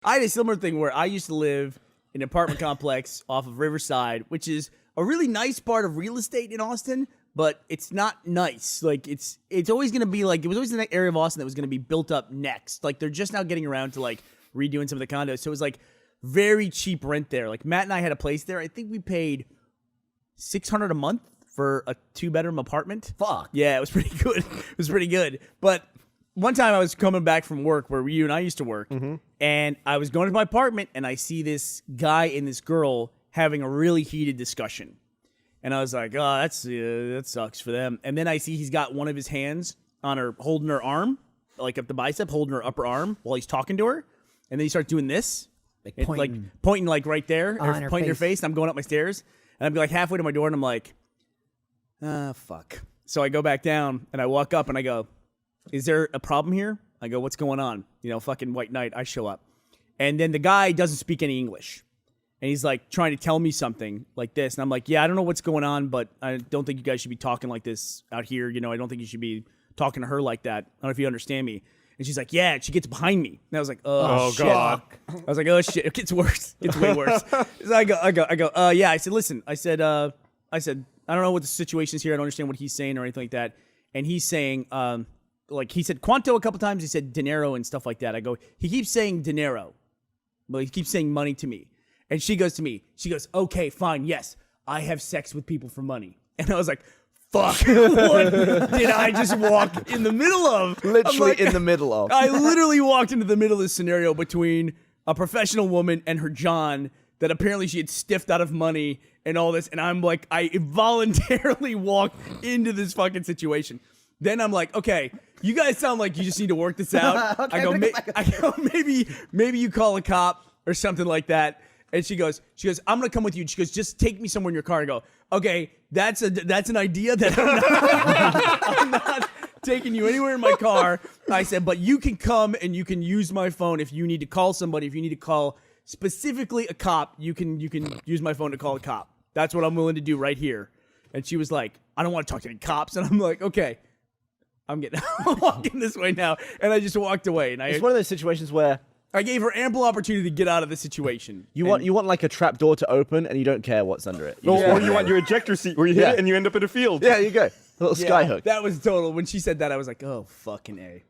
I had a similar thing where I used to live in an apartment complex off of Riverside, which is a really nice part of real estate in Austin, but it's not nice. Like it's always going to be like, it was always the area of Austin that was going to be built up next. Like they're just now getting around to like redoing some of the condos. So it was like very cheap rent there. Like Matt and I had a place there. I think we paid $600 a month for a 2-bedroom apartment. Fuck. Yeah, it was pretty good. It was pretty good. But one time I was coming back from work where you and I used to work, and I was going to my apartment, and I see this guy and this girl having a really heated discussion. And I was like, oh, that sucks for them. And then I see he's got one of his hands on her, holding her arm, like up the bicep, holding her upper arm while he's talking to her. And then he starts doing this. Pointing like right there, or pointing her face. And I'm going up my stairs, and I'm like halfway to my door, and I'm like, fuck. So I go back down, and I walk up, and I go, is there a problem here? I go, what's going on? You know, fucking white knight. I show up. And then the guy doesn't speak any English. And he's like trying to tell me something like this. And I'm like, yeah, I don't know what's going on, but I don't think you guys should be talking like this out here. You know, I don't think you should be talking to her like that. I don't know if you understand me. And she's like, yeah, she gets behind me. And I was like, oh shit. God. I was like, oh shit, it gets worse. It's way worse. So I go, yeah. I said, listen, I said, I don't know what the situation is here. I don't understand what he's saying or anything like that. And he's saying, like he said Quanto a couple times. He said dinero and stuff like that. I go, he keeps saying dinero. Well, he keeps saying money to me. And she goes to me, okay, fine, yes, I have sex with people for money. And I was like, fuck, what did I just walk in the middle of? Literally in the middle of. I literally walked into the middle of this scenario between a professional woman and her John that apparently she had stiffed out of money and all this. And I'm like, I voluntarily walked into this fucking situation. Then I'm like, okay, you guys sound like you just need to work this out. Okay, I go, maybe you call a cop or something like that. And she goes, I'm gonna come with you. She goes, just take me somewhere in your car. I go, okay, that's an idea that I'm not taking you anywhere in my car. I said, but you can come and you can use my phone if you need to call somebody. If you need to call specifically a cop, you can use my phone to call a cop. That's what I'm willing to do right here. And she was like, I don't want to talk to any cops. And I'm like, okay, I'm walking this way now. And I just walked away. And It's one of those situations where I gave her ample opportunity to get out of the situation. you want like a trap door to open and you don't care what's under it. Or you want your ejector seat where you hit it and you end up in a field. Yeah, you go. A little sky hook. That was total. When she said that, I was like, oh, fucking A.